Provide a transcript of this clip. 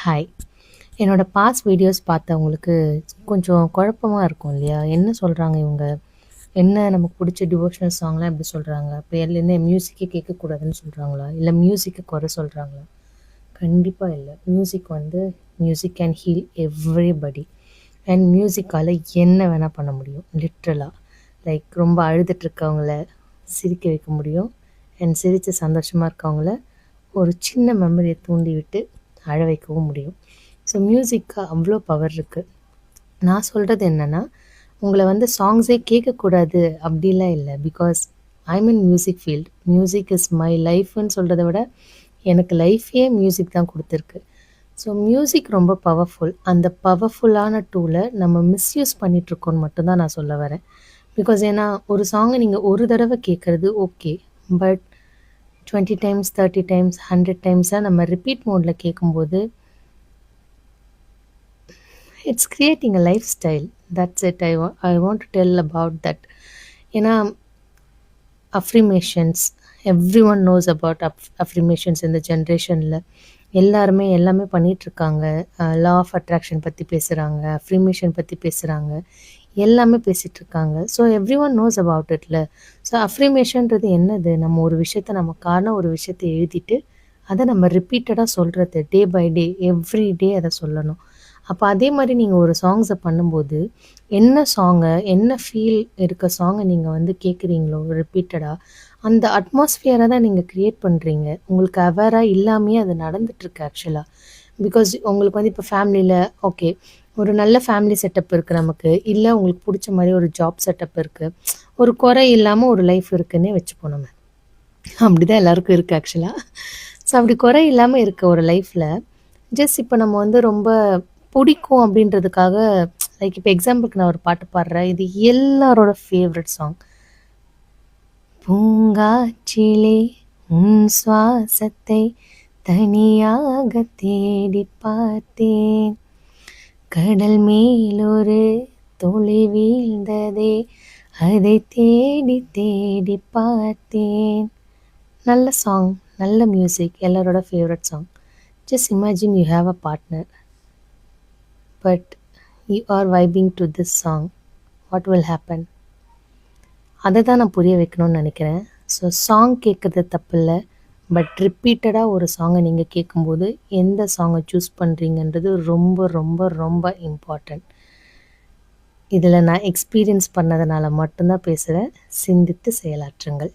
Hi. என்னோட past videos பார்த்தவங்களுக்கு கொஞ்சம் குழப்பமா இருக்கும் இல்லையா? என்ன சொல்றாங்க இவங்க? என்ன நமக்கு புடிச்ச டிவோஷனல் சாங்லாம் எப்படி சொல்றாங்க? அப்ப என்ன மியூசிக்கே கேட்கக்கூடாதுன்னு சொல்றாங்களா? இல்ல மியூசிக்க குறை சொல்றாங்களா? கண்டிப்பா இல்ல. Music can heal everybody. And மியூசிக்கால என்ன வேணா பண்ண முடியும். லிட்ரலா. லைக் ரொம்ப அழுதுட்டு இருக்கவங்கள சிரிக்க வைக்க முடியும். அண்ட் சிரிச்சு சந்தோஷமா இருக்கவங்கள ஒரு சின்ன மெமரியை தூண்டி விட்டு அழ வைக்கவும் முடியும். ஸோ மியூசிக்கு அவ்வளோ பவர் இருக்குது. நான் சொல்கிறது என்னென்னா, உங்களை சாங்ஸே கேட்கக்கூடாது அப்படிலாம் இல்லை. Because I'm in music field. Music is my லைஃப்னு சொல்கிறத விட எனக்கு லைஃபே மியூசிக் தான் கொடுத்துருக்கு. ஸோ மியூசிக் ரொம்ப பவர்ஃபுல். அந்த பவர்ஃபுல்லான டூலை நம்ம மிஸ்யூஸ் பண்ணிகிட்ருக்கோன்னு மட்டும்தான் நான் சொல்ல வரேன். பிகாஸ் ஏன்னா ஒரு சாங்கை நீங்கள் ஒரு தடவை கேட்குறது ஓகே, பட் 20 டைம்ஸ் 30 டைம்ஸ் 100 டைம்ஸாக நம்ம ரிப்பீட் மோடில் கேட்கும்போது it's creating a life style. That's it. I want to tell about that. ஏன்னா அஃப்ரிமேஷன்ஸ், எவ்ரி ஒன் நோஸ் அபவுட் அஃப்ரிமேஷன்ஸ். இந்த ஜென்ரேஷனில் எல்லாமே பண்ணிகிட்ருக்காங்க. லா ஆஃப் அட்ராக்ஷன் பற்றி பேசுகிறாங்க, அஃப்ரிமேஷன் பற்றி பேசுகிறாங்க, எல்லாமே பேசிகிட்ருக்காங்க. So everyone knows about இட்ல. ஸோ அஃப்ரிமேஷன்றது என்னது? நம்ம ஒரு விஷயத்தை, நமக்கான ஒரு விஷயத்தை எழுதிட்டு அதை நம்ம ரிப்பீட்டடாக சொல்கிறது. Day by day, every day அதை சொல்லணும். அப்போ அதே மாதிரி நீங்கள் ஒரு சாங்ஸை பண்ணும்போது என்ன ஃபீல் இருக்க சாங்கை நீங்கள் கேட்குறீங்களோ ரிப்பீட்டடாக, அந்த அட்மாஸ்ஃபியரை தான் நீங்கள் க்ரியேட் பண்ணுறீங்க. உங்களுக்கு அவேராக இல்லாமையே அது நடந்துகிட்ருக்கு ஆக்சுவலாக. பிகாஸ் உங்களுக்கு இப்போ ஃபேமிலியில் ஓகே, ஒரு நல்ல ஃபேமிலி செட்டப் இருக்குது நமக்கு, இல்லை உங்களுக்கு பிடிச்ச மாதிரி ஒரு ஜாப் செட்டப் இருக்குது, ஒரு குறை இல்லாமல் ஒரு லைஃப் இருக்குன்னே வச்சுப்போம் நம்ம. அப்படி தான் எல்லாருக்கும் இருக்குது ஆக்சுவலாக. ஸோ அப்படி குறை இல்லாமல் இருக்க ஒரு லைஃப்பில் ஜஸ்ட் இப்போ நம்ம ரொம்ப பிடிக்கும் அப்படின்றதுக்காக, லைக் இப்போ எக்ஸாம்பிளுக்கு நான் ஒரு பாட்டு பாடுறேன். இது எல்லாரோட ஃபேவரட் சாங். பூங்காற்றிலே உன் சுவாசத்தை தனியாக தேடி பார்த்தேன், கடல் மேலொரு துளி வீழ்ந்ததே, அதை தேடி தேடி பார்த்தேன். நல்ல சாங், நல்ல மியூசிக், எல்லாரோட favourite song. Just imagine you have a partner, but you are vibing to this song. What will happen? அதை தான் நான் புரிய வைக்கணும்னு நினைக்கிறேன். ஸோ சாங் கேட்குறது தப்பு இல்லை, பட் ரிப்பீட்டடாக ஒரு சாங்கை நீங்கள் கேட்கும்போது எந்த சாங்கை சூஸ் பண்ணுறீங்கன்றது ரொம்ப ரொம்ப ரொம்ப இம்பார்ட்டண்ட். இதில் நான் எக்ஸ்பீரியன்ஸ் பண்ணதுனால மட்டும்தான் பேசுகிறேன். சிந்தித்து செயலாற்றுங்கள்.